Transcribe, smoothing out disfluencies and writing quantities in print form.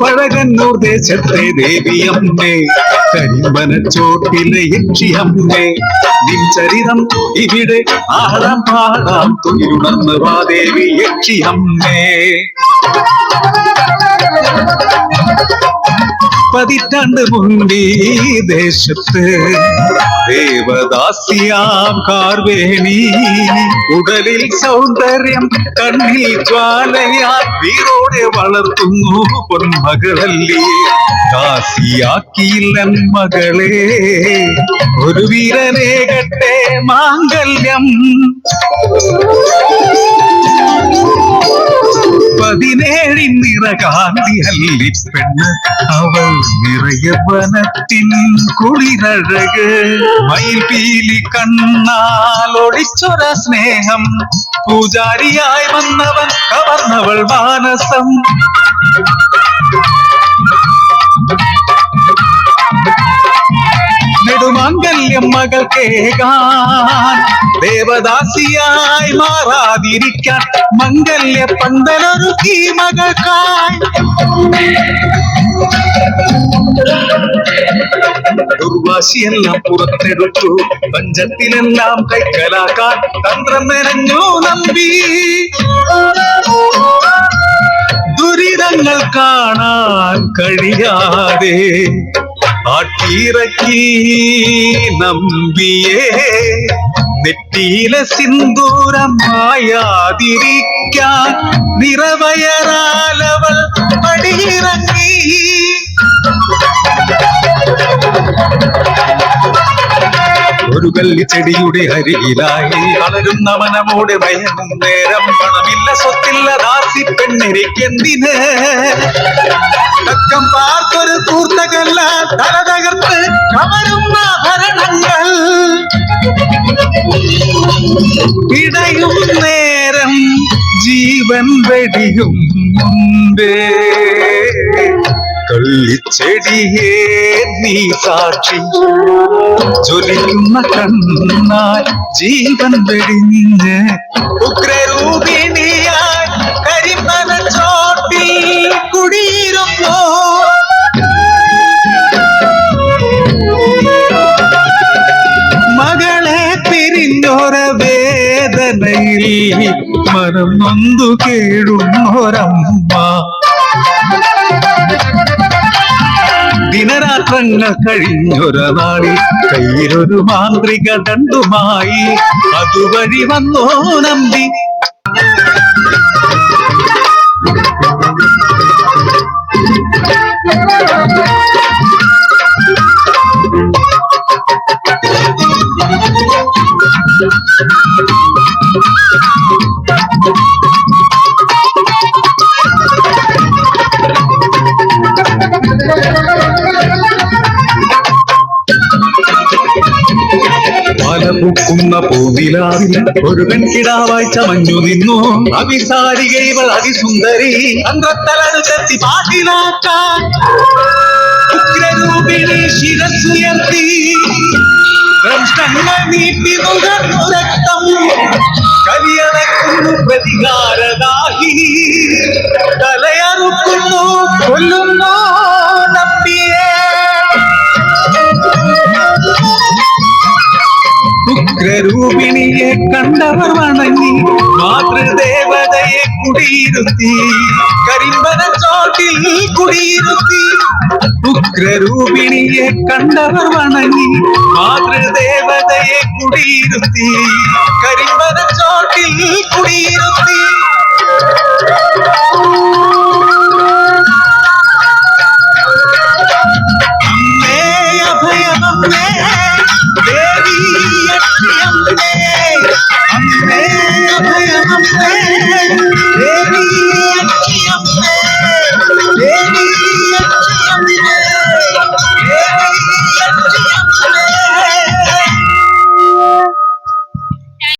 പഴകന്നൂർ ദേശത്തെ ദേവിയമ്മേ, കരിമ്പനച്ചോട്ടിലെ യക്ഷിയമ്മേ, നിൻ ചരിതം ഇവിടെ ആടാം പാടാം, തുയിലുണർന്ന് വാ ദേവി യക്ഷിയമ്മേ. പതിറ്റാണ്ട് മുൻപീ ദേശത്ത് ദേവദാസിയാം കാർവേണി, ഉടലിൽ സൗന്ദര്യം കണ്ണിൽ ജ്വാലയാ വീരോടെ വളർത്തുന്നു പൊന്മകളല്ലേ. ദാസിയാക്കിയില്ലൻ മകളെ, ഒരു വീരനേകട്ടെ മാംഗല്യം. 17 നിറകാന്തി അല്ലിപ്പെണ്ണ്, അവൾ നിറയ വനത്തിൻ കുളിരഴക്. മയിൽപീലി കണ്ണാൽ ഒളിച്ചൊര സ്നേഹം, പൂജാരിയായി വന്നവൻ കവർന്നവൾ മാനസം. നെടുമാംഗല്യം മകൾക്കേകാൻ, ദേവദാസിയായി മാറാതിരിക്കാൻ മംഗല്യ പന്തലൊരുക്കി മകൾക്കായി. ദുർവാശിയെല്ലാം പുറത്തെടുത്തു, പഞ്ചത്തിലെല്ലാം കൈക്കലാക്കാൻ തന്ത്രം മെനഞ്ഞു നമ്പി. ദുരിതങ്ങൾ കാണാൻ കഴിയാതെ ആട്ടിയിറക്കി നമ്പിയേ, നെറ്റിയിലെ സിന്ദൂരമായാതിരിക്കാൻ നിറവയറാലവൾ പടിയിറങ്ങി. ഒരു കല്ലിച്ചെടിയുടെ അരികിലായി വളരുന്ന മനമോടെ മയങ്ങും നേരം, പണമില്ല സ്വത്തില്ല ദാസി പെണ്ണിരിക്കെന്തിന്. തക്കം പാർത്തൊരു കൂർത്തകല്ല തല തകർത്ത് കവരുന്ന ഭരണങ്ങൾ. ഇടയും നേരം ജീവൻ വെടിയും മുമ്പേ, കള്ളിച്ചെടിയേ നീ സാക്ഷി. ജ്വലിക്കുന്ന കണ്ണാൽ ജീവൻ വെടിഞ്ഞ് ഉഗ്രരൂപിണിയായി കരിമ്പനച്ചോട്ടിൽ കുടിയിരുന്നു. മകളെ പിരിഞ്ഞൊര വേദനയിൽ മനം നൊന്തു കേഴുന്നൊരമ്മ. ദിനരാത്രങ്ങൾ കഴിഞ്ഞൊര നാളിൽ കയ്യിലൊരു മാന്ത്രിക ദണ്ഡുമായി അതുവഴി വന്നോ നമ്പി. പാലപൂക്കുന്ന പൂനിലാവിൽ ഒരു പെൺകിടാവായി ചമഞ്ഞു നിന്നു. അവിസാരിക ഇവൾ അതിസുന്ദരി, അന്തത്തലടുത്തെത്തി പാട്ടിലാക്കാൻ ഉഗ്രരൂപിണി ശിരസ്സുയർത്തി. ദംഷ്ടങ്ങൾ നീട്ടി നുകർന്നു രക്തം, കലിയടക്കുന്നു പ്രതികാരദാഹിനി. തലയറുക്കുന്നു കൊല്ലുന്നു നമ്പിയേ. ഉഗ്രരൂപിണിയെ കണ്ടവർ വണങ്ങി മാതൃദേവതയെ കുടിയിരുത്തി, കരിമ്പനച്ചോട്ടിൽ കുടിയിരുത്തി. ഉഗ്രരൂപിണിയെ കണ്ടവർ വണങ്ങി മാതൃദേവതയെ കുടിയിരുത്തി, കരിമ്പനച്ചോട്ടിൽ